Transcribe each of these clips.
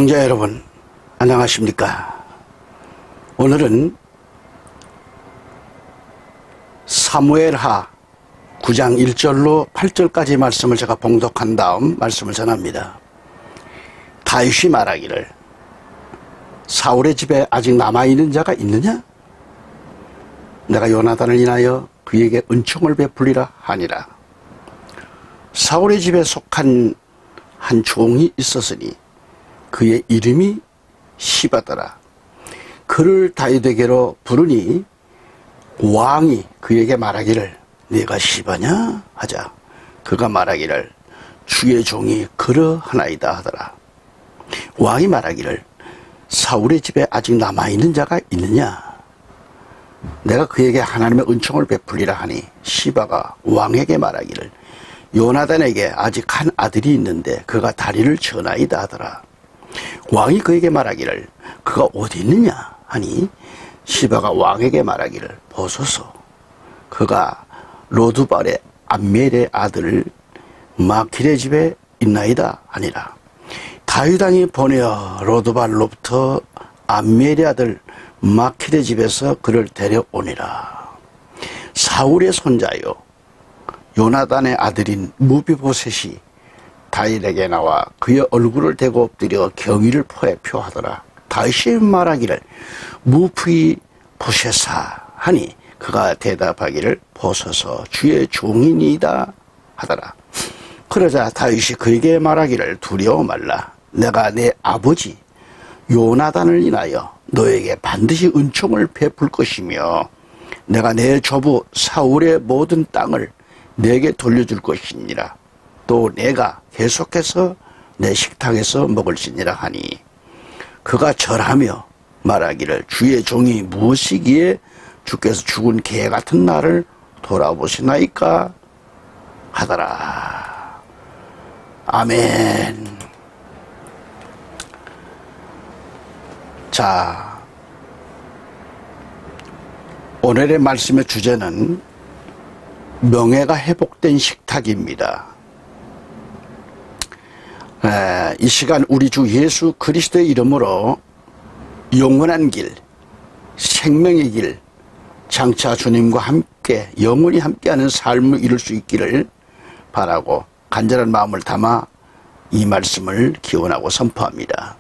시청자 여러분, 안녕하십니까? 오늘은 사무엘하 9장 1절로 8절까지 말씀을 제가 봉독한 다음 말씀을 전합니다. 다윗이 말하기를 사울의 집에 아직 남아있는 자가 있느냐? 내가 요나단을 인하여 그에게 은총을 베풀리라 하니라. 사울의 집에 속한 한 종이 있었으니 그의 이름이 시바더라. 그를 다윗에게로 부르니 왕이 그에게 말하기를 네가 시바냐 하자. 그가 말하기를 주의 종이 그러하나이다 하더라. 왕이 말하기를 사울의 집에 아직 남아있는 자가 있느냐? 내가 그에게 하나님의 은총을 베풀리라 하니 시바가 왕에게 말하기를 요나단에게 아직 한 아들이 있는데 그가 다리를 쳐나이다 하더라. 왕이 그에게 말하기를 그가 어디 있느냐 하니 시바가 왕에게 말하기를 보소서 그가 로두발의 암멜의 아들 마킬의 집에 있나이다 하니라. 다윗 왕이 보내어 로두발로부터 암멜의 아들 마킬의 집에서 그를 데려오니라. 사울의 손자요 요나단의 아들인 무비보셋이 다윗에게 나와 그의 얼굴을 대고 엎드려 경의를 표하더라. 다윗이 말하기를 무비보셋아 하니 그가 대답하기를 보소서 주의 종이니이다 하더라. 그러자 다윗이 그에게 말하기를 두려워 말라. 내가 내 아버지 요나단을 인하여 너에게 반드시 은총을 베풀 것이며 내가 내 조부 사울의 모든 땅을 내게 돌려줄 것이니라. 또 내가 계속해서 내 식탁에서 먹을지니라 하니 그가 절하며 말하기를 주의 종이 무엇이기에 주께서 죽은 개 같은 나를 돌아보시나이까 하더라. 아멘. 자, 오늘의 말씀의 주제는 명예가 회복된 식탁입니다. 이 시간 우리 주 예수 그리스도의 이름으로 영원한 길, 생명의 길, 장차 주님과 함께 영원히 함께하는 삶을 이룰 수 있기를 바라고 간절한 마음을 담아 이 말씀을 기원하고 선포합니다.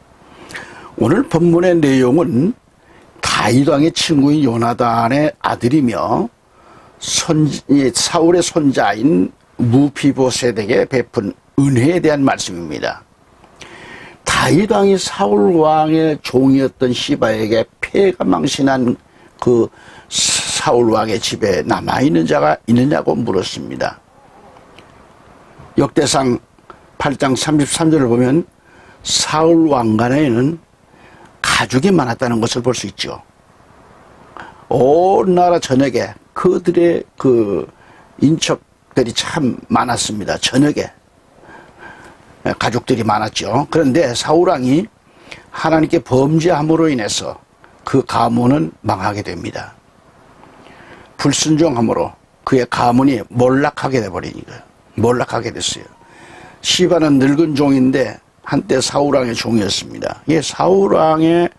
오늘 본문의 내용은 다윗 왕의 친구인 요나단의 아들이며 사울의 손자인 무비보셋에게 베푼 은혜에 대한 말씀입니다. 다윗 왕이 사울 왕의 종이었던 시바에게 폐가 망신한 그 사울 왕의 집에 남아있는 자가 있느냐고 물었습니다. 역대상 8장 33절을 보면 사울 왕간에는 가족이 많았다는 것을 볼 수 있죠. 온 나라 전역에 그들의 그 인척들이 참 많았습니다. 전역에 가족들이 많았죠. 그런데 사울왕이 하나님께 범죄함으로 인해서 그 가문은 망하게 됩니다. 불순종함으로 그의 가문이 몰락하게 돼버리니까 몰락하게 됐어요. 시바는 늙은 종인데 한때 사울왕의 종이었습니다. 이 사울왕의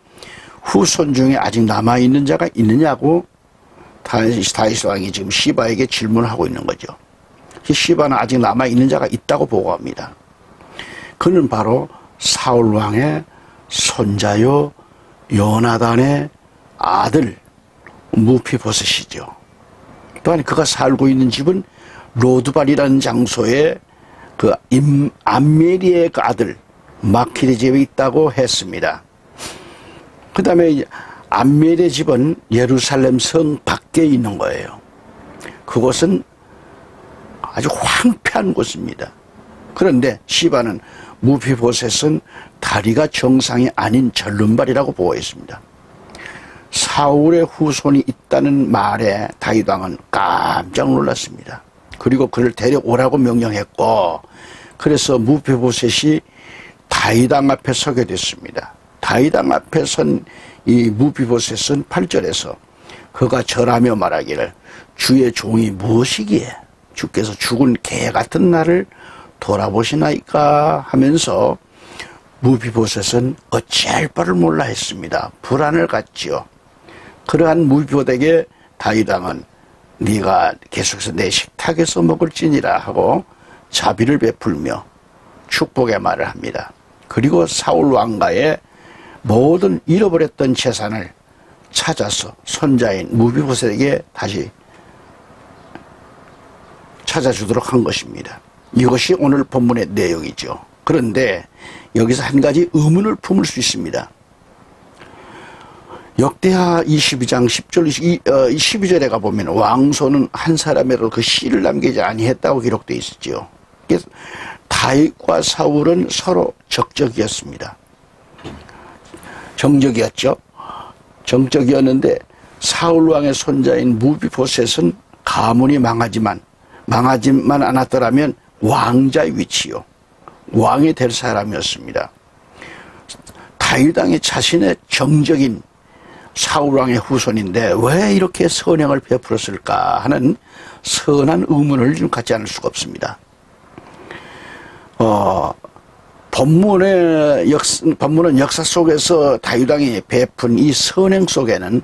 후손 중에 아직 남아있는 자가 있느냐고 다윗 왕이 지금 시바에게 질문을 하고 있는 거죠. 시바는 아직 남아있는 자가 있다고 보고합니다. 그는 바로 사울 왕의 손자요 요나단의 아들 무비보셋이죠. 또한 그가 살고 있는 집은 로드발이라는 장소에 그 암멜의 그 아들 마킬의 집에 있다고 했습니다. 그 다음에 암멜의 집은 예루살렘 성 밖에 있는 거예요. 그곳은 아주 황폐한 곳입니다. 그런데 시바는 무비보셋은 다리가 정상이 아닌 절름발이라고 보고했습니다. 사울의 후손이 있다는 말에 다윗 왕은 깜짝 놀랐습니다. 그리고 그를 데려오라고 명령했고 그래서 무비보셋이 다윗 왕 앞에 서게 됐습니다. 다윗 왕 앞에 선 이 무비보셋은 8절에서 그가 절하며 말하기를 주의 종이 무엇이기에 주께서 죽은 개 같은 나를 돌아보시나이까 하면서 무비보셋은 어찌할 바를 몰라 했습니다. 불안을 갖지요. 그러한 무비보셋에게 다윗 왕은 네가 계속해서 내 식탁에서 먹을지니라 하고 자비를 베풀며 축복의 말을 합니다. 그리고 사울 왕가의 모든 잃어버렸던 재산을 찾아서 손자인 무비보셋에게 다시 찾아주도록 한 것입니다. 이것이 오늘 본문의 내용이죠. 그런데 여기서 한 가지 의문을 품을 수 있습니다. 역대하 22장 10절 12절에 가보면 왕손은 한 사람에도 그 씨를 남기지 아니했다고 기록되어 있었죠. 그래서 다윗과 사울은 서로 적적이었습니다. 정적이었죠. 정적이었는데 사울 왕의 손자인 무비보셋은 가문이 망하지만 않았더라면 왕자의 위치요. 왕이 될 사람이었습니다. 다윗 왕이 자신의 정적인 사울 왕의 후손인데 왜 이렇게 선행을 베풀었을까 하는 선한 의문을 좀 갖지 않을 수가 없습니다. 본문은 역사 속에서 다윗 왕이 베푼 이 선행 속에는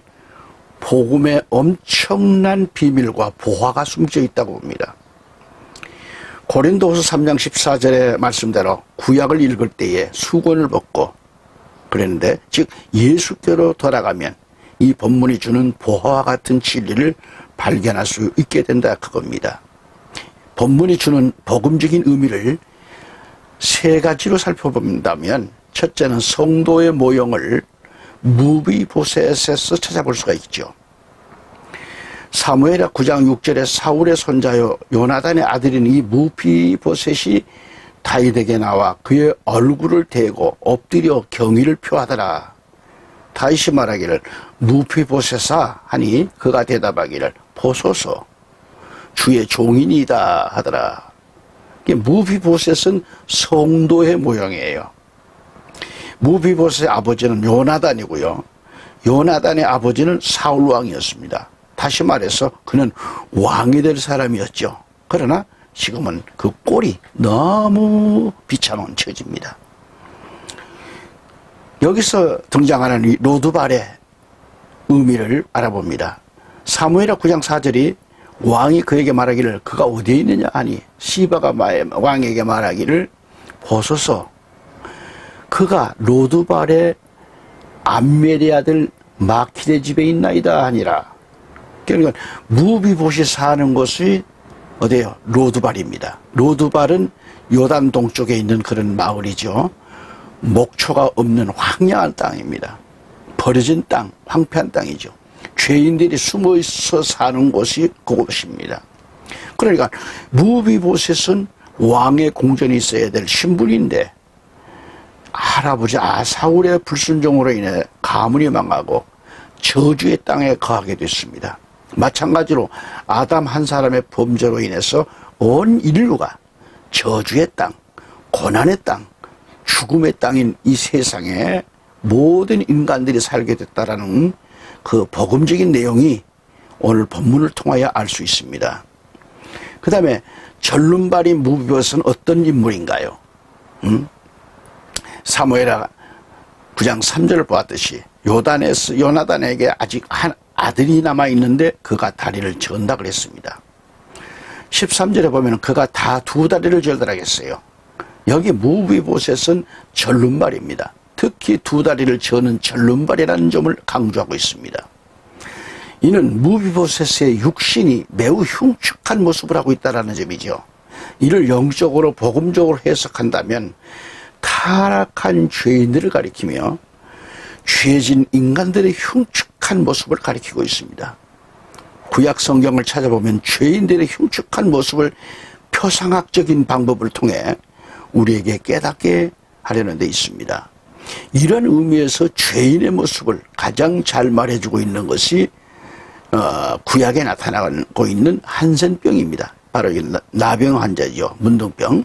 복음의 엄청난 비밀과 보화가 숨져 있다고 봅니다. 고린도후서 3장 14절의 말씀대로 구약을 읽을 때에 수건을 벗고 그랬는데, 즉 예수께로 돌아가면 이 본문이 주는 보화와 같은 진리를 발견할 수 있게 된다 그겁니다. 본문이 주는 복음적인 의미를 세 가지로 살펴본다면, 첫째는 성도의 모형을 무비보셋에서 찾아볼 수가 있죠. 사무엘하 9장 6절에 사울의 손자요 요나단의 아들인 이 무비보셋이 다윗에게 나와 그의 얼굴을 대고 엎드려 경의를 표하더라. 다윗이 말하기를 무비보셋아 하니 그가 대답하기를 보소서 주의 종이니이다 하더라. 무비보셋은 성도의 모형이에요. 무비보셋의 아버지는 요나단이고요. 요나단의 아버지는 사울 왕이었습니다. 다시 말해서 그는 왕이 될 사람이었죠. 그러나 지금은 그 꼴이 너무 비참한 처지입니다. 여기서 등장하는 이 로드발의 의미를 알아봅니다. 사무엘하 9장 4절이 왕이 그에게 말하기를 그가 어디에 있느냐 하니 시바가 왕에게 말하기를 보소서 그가 로드발의 암멜의 아들 마키의 집에 있나이다 하니라. 그러니까 무비보셋이 사는 곳이 어디예요? 로드발입니다. 로드발은 요단 동쪽에 있는 그런 마을이죠. 목초가 없는 황량한 땅입니다. 버려진 땅, 황폐한 땅이죠. 죄인들이 숨어 있어 사는 곳이 그곳입니다. 그러니까 무비보셋은 왕의 공전이 있어야 될 신분인데 할아버지 아사울의 불순종으로 인해 가문이 망하고 저주의 땅에 거하게 됐습니다. 마찬가지로 아담 한 사람의 범죄로 인해서 온 인류가 저주의 땅, 고난의 땅, 죽음의 땅인 이 세상에 모든 인간들이 살게 됐다라는 그 복음적인 내용이 오늘 본문을 통하여 알 수 있습니다. 그 다음에 절름발인 무비보셋은 어떤 인물인가요? 사무엘하 9장 3절을 보았듯이 요나단에게 아직 한 아들이 남아있는데 그가 다리를 전다 그랬습니다. 13절에 보면 그가 다 두 다리를 절더라 했어요. 여기 무비보셋은 절름발입니다. 특히 두 다리를 저는 절름발이라는 점을 강조하고 있습니다. 이는 무비보셋의 육신이 매우 흉측한 모습을 하고 있다는 점이죠. 이를 영적으로 복음적으로 해석한다면 타락한 죄인들을 가리키며 죄진 인간들의 흉측한 모습을 가리키고 있습니다. 구약 성경을 찾아보면 죄인들의 흉측한 모습을 표상학적인 방법을 통해 우리에게 깨닫게 하려는 데 있습니다. 이런 의미에서 죄인의 모습을 가장 잘 말해주고 있는 것이 구약에 나타나고 있는 한센병입니다. 바로 나병 환자죠. 문둥병.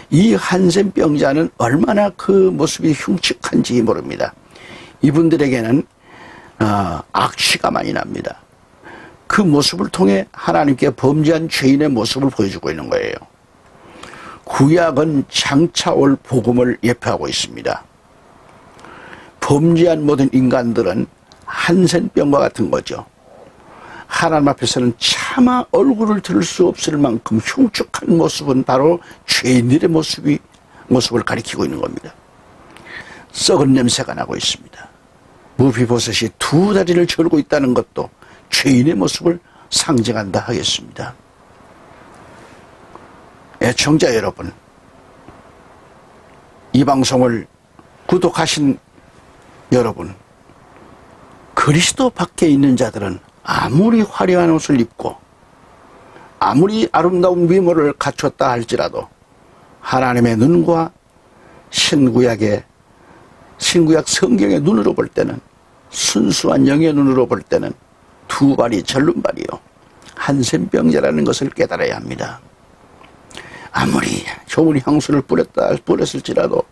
이 한센병자는 얼마나 그 모습이 흉측한지 모릅니다. 이분들에게는 악취가 많이 납니다. 그 모습을 통해 하나님께 범죄한 죄인의 모습을 보여주고 있는 거예요. 구약은 장차 올 복음을 예표하고 있습니다. 범죄한 모든 인간들은 한센병과 같은 거죠. 하나님 앞에서는 차마 얼굴을 들 수 없을 만큼 흉측한 모습은 바로 죄인들의 모습을 가리키고 있는 겁니다. 썩은 냄새가 나고 있습니다. 무비보셋이 두 다리를 절고 있다는 것도 죄인의 모습을 상징한다 하겠습니다. 애청자 여러분, 이 방송을 구독하신 여러분, 그리스도 밖에 있는 자들은 아무리 화려한 옷을 입고 아무리 아름다운 미모를 갖췄다 할지라도 하나님의 눈과 신구약 성경의 눈으로 볼 때는, 순수한 영의 눈으로 볼 때는 두 발이 절름발이요 한센병자라는 것을 깨달아야 합니다. 아무리 좋은 향수를 뿌렸을지라도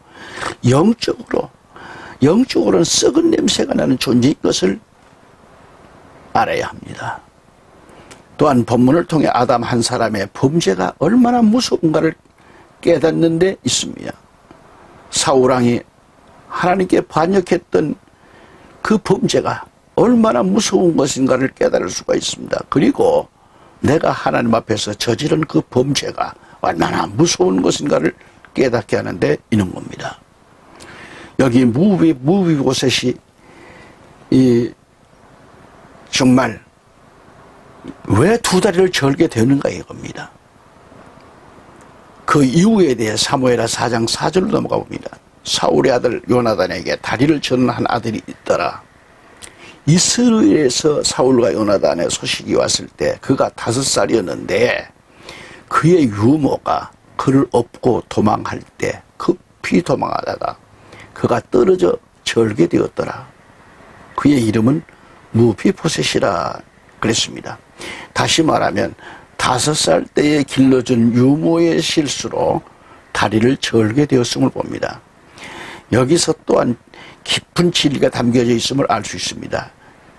영적으로는 썩은 냄새가 나는 존재인 것을 알아야 합니다. 또한 본문을 통해 아담 한 사람의 범죄가 얼마나 무서운가를 깨닫는 데 있습니다. 사울왕이 하나님께 반역했던 그 범죄가 얼마나 무서운 것인가를 깨달을 수가 있습니다. 그리고 내가 하나님 앞에서 저지른 그 범죄가 얼마나 무서운 것인가를 깨닫게 하는데 있는 겁니다. 여기 무비보셋이 정말 왜 두 다리를 절게 되는가 이겁니다. 그 이유에 대해 사무엘하 4장 4절로 넘어가 봅니다. 사울의 아들 요나단에게 다리를 저는 한 아들이 있더라. 이스라엘에서 사울과 요나단의 소식이 왔을 때 그가 5살이었는데 그의 유모가 그를 업고 도망할 때 급히 도망하다가 그가 떨어져 절게 되었더라. 그의 이름은 무비보셋이라 그랬습니다. 다시 말하면 5살 때에 길러준 유모의 실수로 다리를 절게 되었음을 봅니다. 여기서 또한 깊은 진리가 담겨져 있음을 알 수 있습니다.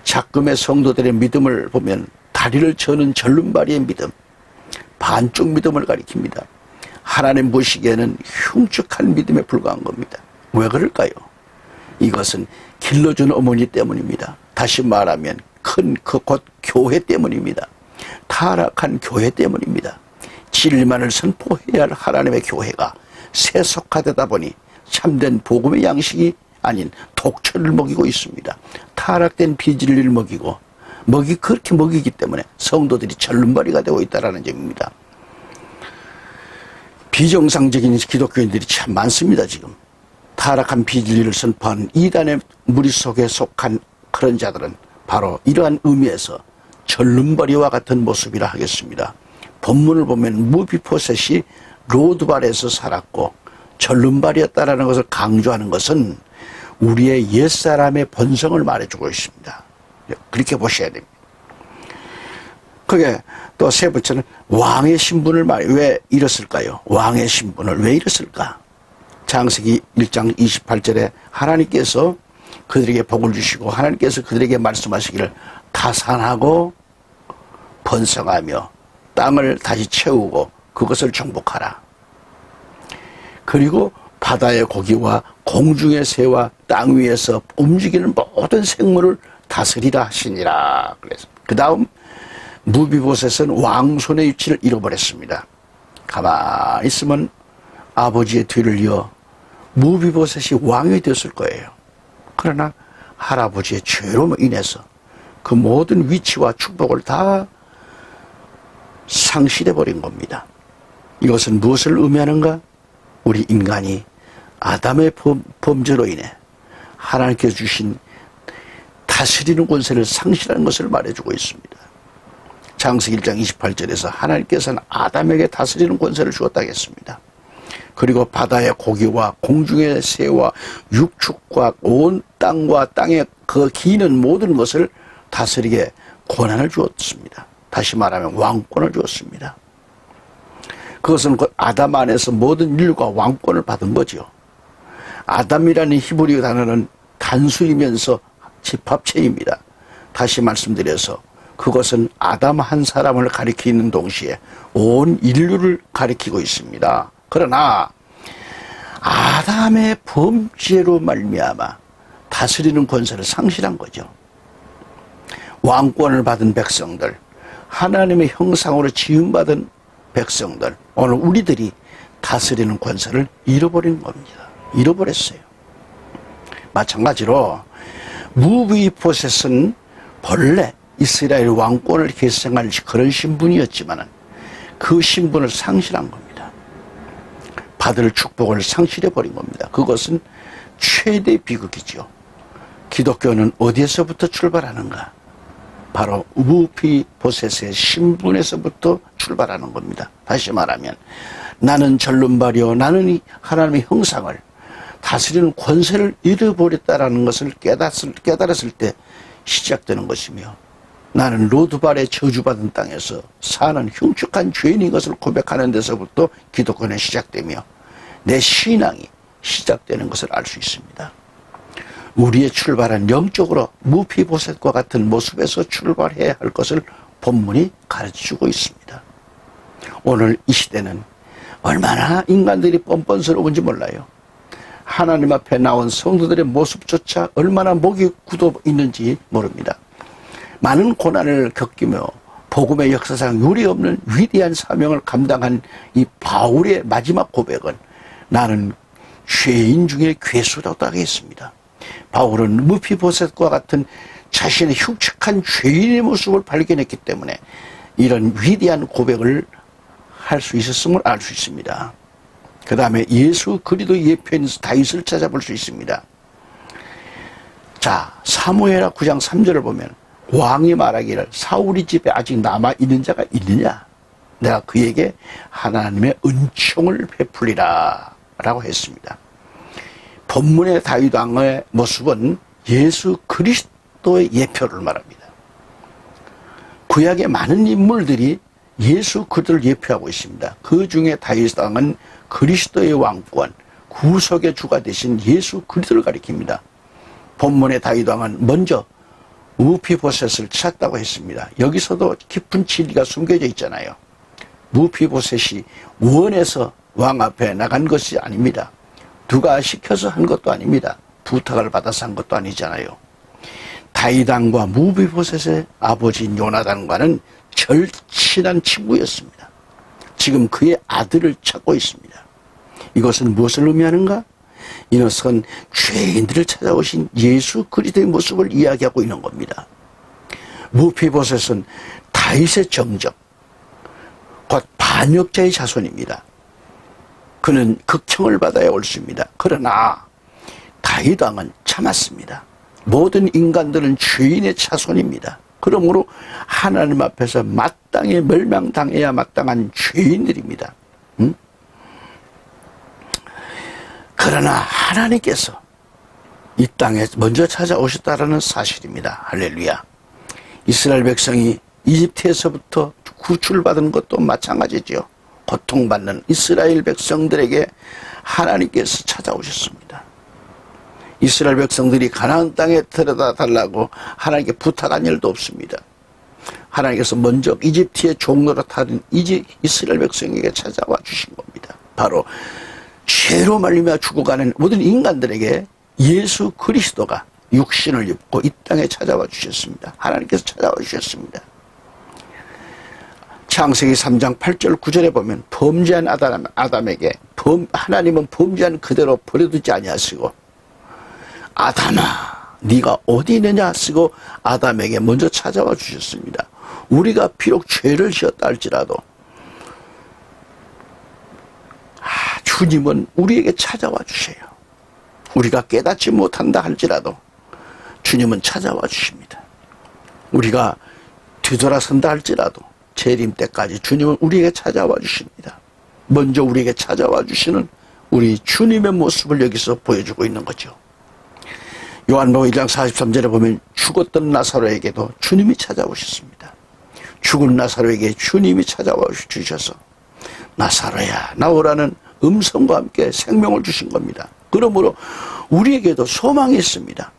작금의 성도들의 믿음을 보면 다리를 저는 절름발이의 믿음, 반쪽 믿음을 가리킵니다. 하나님 보시기에는 흉측한 믿음에 불과한 겁니다. 왜 그럴까요? 이것은 길러준 어머니 때문입니다. 다시 말하면 곧 교회 때문입니다. 타락한 교회 때문입니다. 진리만을 선포해야 할 하나님의 교회가 세속화되다 보니 참된 복음의 양식이 아닌 독초를 먹이고 있습니다. 타락된 비진리를 먹이고 그렇게 먹이기 때문에 성도들이 절름발이가 되고 있다는 점입니다. 비정상적인 기독교인들이 참 많습니다. 지금 타락한 비진리를 선포하는 이단의 무리 속에 속한 그런 자들은 바로 이러한 의미에서 절름발이와 같은 모습이라 하겠습니다. 본문을 보면 무비보셋이 로드발에서 살았고 절름발이었다라는 것을 강조하는 것은 우리의 옛사람의 본성을 말해주고 있습니다. 그렇게 보셔야 됩니다. 그게 또 세 번째는 왕의 신분을 왜 잃었을까요? 왕의 신분을 왜 잃었을까? 창세기 1장 28절에 하나님께서 그들에게 복을 주시고 하나님께서 그들에게 말씀하시기를 타산하고 번성하며 땅을 다시 채우고 그것을 정복하라. 그리고 바다의 고기와 공중의 새와 땅 위에서 움직이는 모든 생물을 다스리라 하시니라. 그래서 그 다음 무비보셋은 왕손의 위치를 잃어버렸습니다. 가만히 있으면 아버지의 뒤를 이어 무비보셋이 왕이 되었을 거예요. 그러나 할아버지의 죄로 인해서 그 모든 위치와 축복을 다 상실해버린 겁니다. 이것은 무엇을 의미하는가? 우리 인간이 아담의 범죄로 인해 하나님께서 주신 다스리는 권세를 상실하는 것을 말해주고 있습니다. 창세기 1장 28절에서 하나님께서는 아담에게 다스리는 권세를 주었다고 했습니다. 그리고 바다의 고기와 공중의 새와 육축과 온 땅과 땅에 그 기는 모든 것을 다스리게 권한을 주었습니다. 다시 말하면 왕권을 주었습니다. 그것은 그 아담 안에서 모든 인류가 왕권을 받은 거죠. 아담이라는 히브리 단어는 단수이면서 집합체입니다. 다시 말씀드려서 그것은 아담 한 사람을 가리키는 동시에 온 인류를 가리키고 있습니다. 그러나 아담의 범죄로 말미암아 다스리는 권세를 상실한 거죠. 왕권을 받은 백성들, 하나님의 형상으로 지음받은 백성들, 오늘 우리들이 다스리는 권세를 잃어버린 겁니다. 잃어버렸어요. 마찬가지로 무비보셋은 본래 이스라엘 왕권을 계승할 그런 신분이었지만 그 신분을 상실한 겁니다. 받을 축복을 상실해버린 겁니다. 그것은 최대 비극이죠. 기독교는 어디에서부터 출발하는가? 바로 무비보셋의 신분에서부터 출발하는 겁니다. 다시 말하면 나는 절름발이요 나는 이 하나님의 형상을 다스리는 권세를 잃어버렸다는 것을 깨달았을 때 시작되는 것이며, 나는 로드발의 저주받은 땅에서 사는 흉측한 죄인인 것을 고백하는 데서부터 기독교는 시작되며 내 신앙이 시작되는 것을 알 수 있습니다. 우리의 출발은 영적으로 무비보셋과 같은 모습에서 출발해야 할 것을 본문이 가르쳐주고 있습니다. 오늘 이 시대는 얼마나 인간들이 뻔뻔스러운지 몰라요. 하나님 앞에 나온 성도들의 모습조차 얼마나 목이 굳어 있는지 모릅니다. 많은 고난을 겪으며 복음의 역사상 유례없는 위대한 사명을 감당한 이 바울의 마지막 고백은 나는 죄인 중에 괴수라고 하겠습니다. 바울은 무비보셋과 같은 자신의 흉측한 죄인의 모습을 발견했기 때문에 이런 위대한 고백을 할 수 있었음을 알 수 있습니다. 그 다음에 예수 그리스도의 예표인 다윗을 찾아볼 수 있습니다. 자, 사무엘하 9장 3절을 보면 왕이 말하기를 사울이 집에 아직 남아있는 자가 있느냐? 내가 그에게 하나님의 은총을 베풀리라 라고 했습니다. 본문의 다윗 왕의 모습은 예수 그리스도의 예표를 말합니다. 구약의 많은 인물들이 예수 그리스도를 예표하고 있습니다. 그 중에 다윗 왕은 그리스도의 왕권, 구속의 주가 되신 예수 그리스도를 가리킵니다. 본문의 다윗 왕은 먼저 무비보셋을 찾았다고 했습니다. 여기서도 깊은 진리가 숨겨져 있잖아요. 무비보셋이 원해서 왕 앞에 나간 것이 아닙니다. 누가 시켜서 한 것도 아닙니다. 부탁을 받아서 한 것도 아니잖아요. 다윗 왕과 무비보셋의 아버지인 요나단과는 절친한 친구였습니다. 지금 그의 아들을 찾고 있습니다. 이것은 무엇을 의미하는가? 이것은 죄인들을 찾아오신 예수 그리스도의 모습을 이야기하고 있는 겁니다. 무비보셋은 다윗의 정적, 곧 반역자의 자손입니다. 그는 극형을 받아야 옳습니다. 그러나 다윗 왕은 참았습니다. 모든 인간들은 죄인의 자손입니다. 그러므로 하나님 앞에서 마땅히 멸망당해야 마땅한 죄인들입니다. 그러나 하나님께서 이 땅에 먼저 찾아오셨다라는 사실입니다. 할렐루야. 이스라엘 백성이 이집트에서부터 구출받은 것도 마찬가지죠. 고통받는 이스라엘 백성들에게 하나님께서 찾아오셨습니다. 이스라엘 백성들이 가나안 땅에 데려다 달라고 하나님께 부탁한 일도 없습니다. 하나님께서 먼저 이집트의 종로로 타는 이스라엘 백성에게 찾아와 주신 겁니다. 바로 죄로 말미암아 죽어가는 모든 인간들에게 예수 그리스도가 육신을 입고 이 땅에 찾아와 주셨습니다. 하나님께서 찾아와 주셨습니다. 창세기 3장 8절 9절에 보면 범죄한 아담에게 하나님은 범죄한 그대로 버려두지 아니하시고 아담아 네가 어디 있느냐 쓰고 아담에게 먼저 찾아와 주셨습니다. 우리가 비록 죄를 지었다 할지라도 주님은 우리에게 찾아와 주세요. 우리가 깨닫지 못한다 할지라도 주님은 찾아와 주십니다. 우리가 뒤돌아선다 할지라도 재림 때까지 주님은 우리에게 찾아와 주십니다. 먼저 우리에게 찾아와 주시는 우리 주님의 모습을 여기서 보여주고 있는 거죠. 요한복음 1장 43절에 보면 죽었던 나사로에게도 주님이 찾아오셨습니다. 죽은 나사로에게 주님이 찾아와 주셔서 나사로야 나오라는 음성과 함께 생명을 주신 겁니다. 그러므로 우리에게도 소망이 있습니다.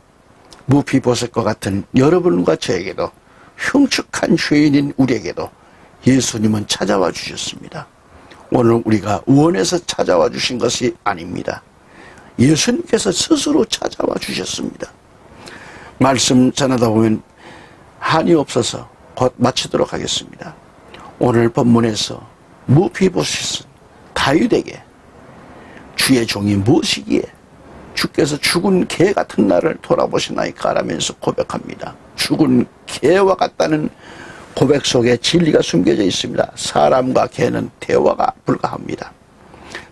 무비보셋과 같은 여러분과 저에게도 흉측한 죄인인 우리에게도 예수님은 찾아와 주셨습니다. 오늘 우리가 원해서 찾아와 주신 것이 아닙니다. 예수님께서 스스로 찾아와 주셨습니다. 말씀 전하다 보면 한이 없어서 곧 마치도록 하겠습니다. 오늘 본문에서 무비보셋은 다윗에게 주의 종이 무엇이기에 주께서 죽은 개 같은 나를 돌아보시나이까 라면서 고백합니다. 죽은 개와 같다는 고백 속에 진리가 숨겨져 있습니다. 사람과 개는 대화가 불가합니다.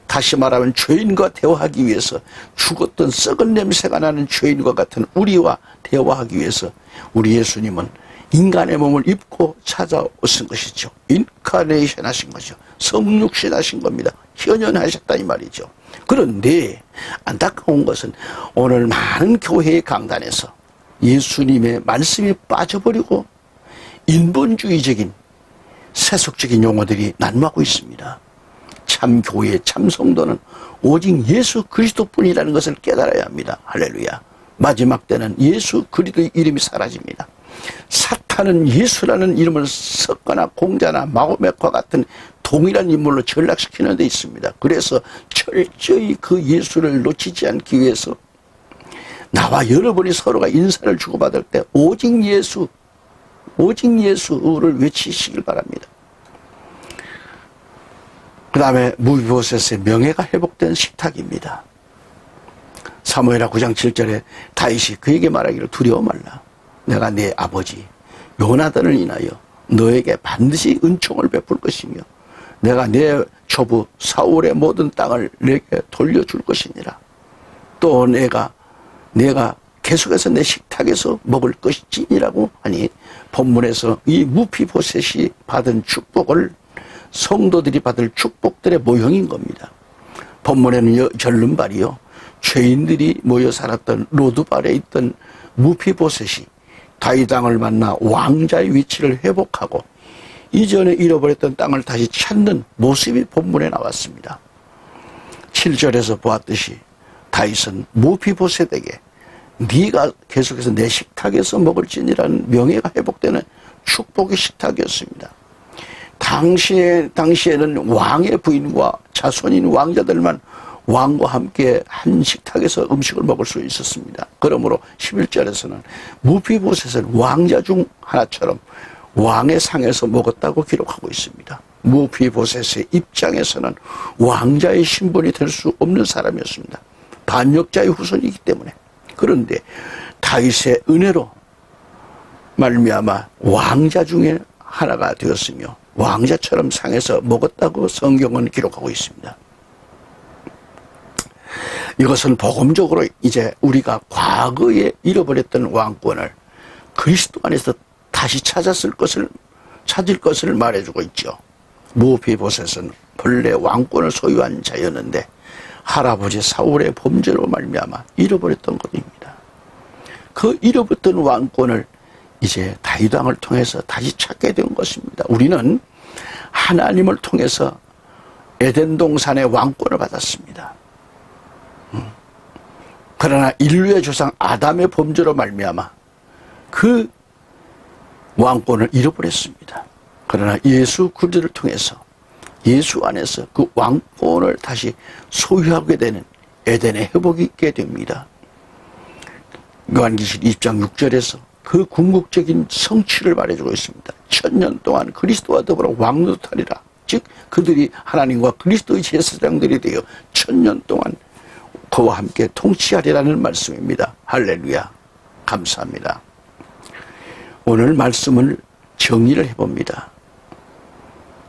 다시 말하면 죄인과 대화하기 위해서, 죽었던 썩은 냄새가 나는 죄인과 같은 우리와 대화하기 위해서 우리 예수님은 인간의 몸을 입고 찾아오신 것이죠. 인카네이션 하신 거죠. 성육신 하신 겁니다. 현현하셨다 이 말이죠. 그런데 안타까운 것은 오늘 많은 교회의 강단에서 예수님의 말씀이 빠져버리고 인본주의적인 세속적인 용어들이 난무하고 있습니다. 참 교회, 참 성도는 오직 예수 그리스도뿐이라는 것을 깨달아야 합니다. 할렐루야. 마지막 때는 예수 그리스도의 이름이 사라집니다. 사탄은 예수라는 이름을 섞거나 공자나 마호멧과 같은 동일한 인물로 전락시키는 데 있습니다. 그래서 철저히 그 예수를 놓치지 않기 위해서 나와 여러분이 서로가 인사를 주고받을 때 오직 예수, 오직 예수를 외치시길 바랍니다. 그 다음에 무비보셋의 명예가 회복된 식탁입니다. 사무엘하 9장 7절에 다윗이 그에게 말하기를 두려워 말라. 내가 네 아버지 요나단을 인하여 너에게 반드시 은총을 베풀 것이며 내가 내 조부 사울의 모든 땅을 내게 돌려줄 것이니라. 또 내가 계속해서 내 식탁에서 먹을 것이니라고 하니 본문에서 이 무비보셋이 받은 축복을 성도들이 받을 축복들의 모형인 겁니다. 본문에는 절름발이요, 죄인들이 모여 살았던 로드발에 있던 무비보셋이 다윗 왕을 만나 왕자의 위치를 회복하고 이전에 잃어버렸던 땅을 다시 찾는 모습이 본문에 나왔습니다. 7절에서 보았듯이 다윗은 무비보셋에게 네가 계속해서 내 식탁에서 먹을지니라는 명예가 회복되는 축복의 식탁이었습니다. 당시에는 왕의 부인과 자손인 왕자들만 왕과 함께 한 식탁에서 음식을 먹을 수 있었습니다. 그러므로 11절에서는 무비보셋은 왕자 중 하나처럼 왕의 상에서 먹었다고 기록하고 있습니다. 무비보셋의 입장에서는 왕자의 신분이 될 수 없는 사람이었습니다. 반역자의 후손이기 때문에. 그런데 다윗의 은혜로 말미암아 왕자 중에 하나가 되었으며 왕자처럼 상에서 먹었다고 성경은 기록하고 있습니다. 이것은 복음적으로 이제 우리가 과거에 잃어버렸던 왕권을 그리스도 안에서 다시 찾을 것을 말해주고 있죠. 무비보셋은 본래 왕권을 소유한 자였는데 할아버지 사울의 범죄로 말미암아 잃어버렸던 것입니다. 그 잃어버렸던 왕권을 이제 다윗 왕을 통해서 다시 찾게 된 것입니다. 우리는 하나님을 통해서 에덴 동산의 왕권을 받았습니다. 그러나 인류의 조상 아담의 범죄로 말미암아 그 왕권을 잃어버렸습니다. 그러나 예수 그리스도를 통해서 예수 안에서 그 왕권을 다시 소유하게 되는 에덴의 회복이 있게 됩니다. 요한계시록 20장 6절에서 그 궁극적인 성취를 말해주고 있습니다. 1000년 동안 그리스도와 더불어 왕노릇하리라. 즉 그들이 하나님과 그리스도의 제사장들이 되어 1000년 동안 그와 함께 통치하리라는 말씀입니다. 할렐루야. 감사합니다. 오늘 말씀을 정리를 해봅니다.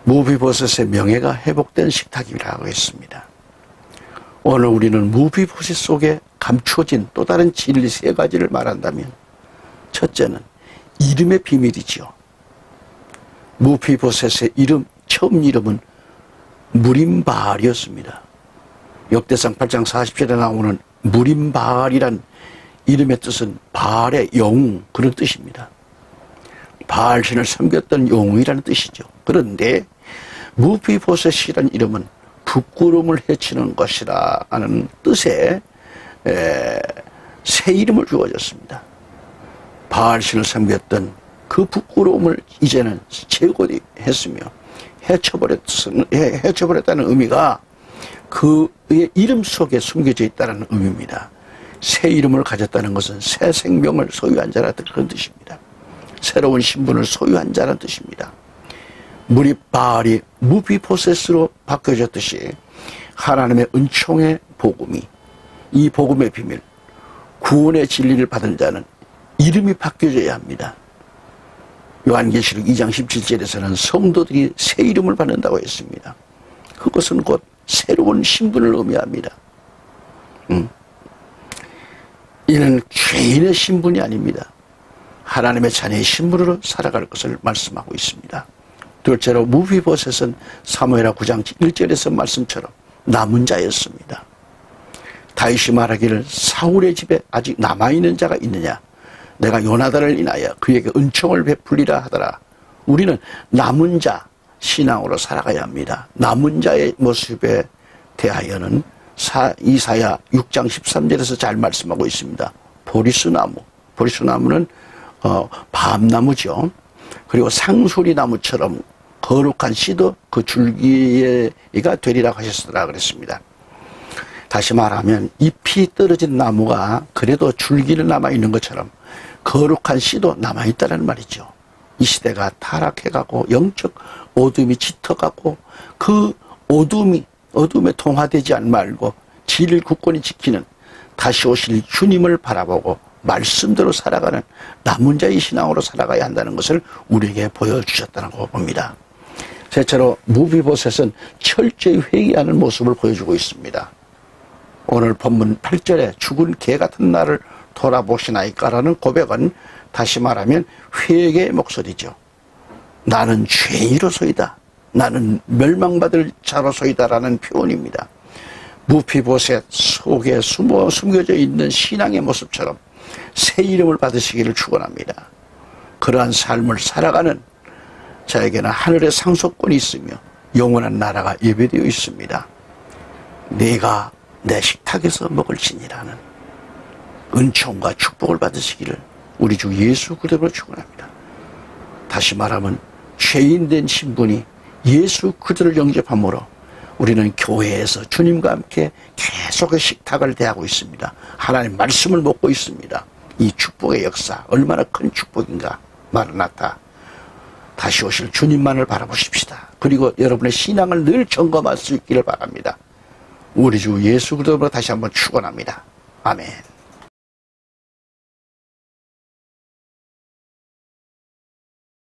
무비보셋의 명예가 회복된 식탁이라고 했습니다. 오늘 우리는 무비보셋 속에 감추어진 또 다른 진리 3가지를 말한다면, 첫째는 이름의 비밀이죠. 무비보셋의 처음 이름은 무림바알이었습니다. 역대상 8장 40절에 나오는 무림바알이란 이름의 뜻은 바알의 영웅, 그런 뜻입니다. 바알신을 섬겼던 영웅이라는 뜻이죠. 그런데 무비보셋이라는 이름은 부끄러움을 해치는 것이라는 뜻의 새 이름을 주어졌습니다. 바알신을 섬겼던 그 부끄러움을 이제는 제거했으며 해쳐버렸다는 의미가 그의 이름 속에 숨겨져 있다는 의미입니다. 새 이름을 가졌다는 것은 새 생명을 소유한 자라는 그런 뜻입니다. 새로운 신분을 소유한 자라는 뜻입니다. 물이 바알이 무비보셋으로 바뀌어졌듯이 하나님의 은총의 복음이, 이 복음의 비밀, 구원의 진리를 받은 자는 이름이 바뀌어져야 합니다. 요한계시록 2장 17절에서는 성도들이 새 이름을 받는다고 했습니다. 그것은 곧 새로운 신분을 의미합니다. 이는 죄인의 신분이 아닙니다. 하나님의 자녀의 신분으로 살아갈 것을 말씀하고 있습니다. 둘째로 무비보셋은 사무엘하 9장 1절에서 말씀처럼 남은 자였습니다. 다윗이 말하기를 사울의 집에 아직 남아있는 자가 있느냐, 내가 요나단을 인하여 그에게 은총을 베풀리라 하더라. 우리는 남은 자 신앙으로 살아가야 합니다. 남은 자의 모습에 대하여는 이사야 6장 13절에서 잘 말씀하고 있습니다. 보리수나무는 밤나무죠. 그리고 상수리나무처럼 거룩한 씨도 그 줄기가 되리라고 하셨더라 그랬습니다. 다시 말하면 잎이 떨어진 나무가 그래도 줄기는 남아있는 것처럼 거룩한 씨도 남아있다는 말이죠. 이 시대가 타락해가고 영적 어둠이 짙어가고 그 어둠에 통화되지 말고 진리를 굳건히 지키는 다시 오실 주님을 바라보고 말씀대로 살아가는 남은 자의 신앙으로 살아가야 한다는 것을 우리에게 보여주셨다고 봅니다. 셋째로 무비보셋은 철저히 회개하는 모습을 보여주고 있습니다. 오늘 본문 8절에 죽은 개 같은 나를 돌아보시나이까라는 고백은 다시 말하면 회개의 목소리죠. 나는 죄인으로소이다. 나는 멸망받을 자로소이다라는 표현입니다. 무비보셋 속에 숨겨져 있는 신앙의 모습처럼 새 이름을 받으시기를 축원합니다. 그러한 삶을 살아가는 자에게는 하늘의 상속권이 있으며 영원한 나라가 예배되어 있습니다. 내가 내 식탁에서 먹을지니라는 은총과 축복을 받으시기를 우리 주 예수 그리스도로 축원합니다. 다시 말하면 죄인된 신분이 예수 그리스도를 영접함으로 우리는 교회에서 주님과 함께 계속의 식탁을 대하고 있습니다. 하나님 말씀을 먹고 있습니다. 이 축복의 역사 얼마나 큰 축복인가. 마르나타, 다시 오실 주님만을 바라보십시다. 그리고 여러분의 신앙을 늘 점검할 수 있기를 바랍니다. 우리 주 예수 그리스도로 다시 한번 축원합니다. 아멘.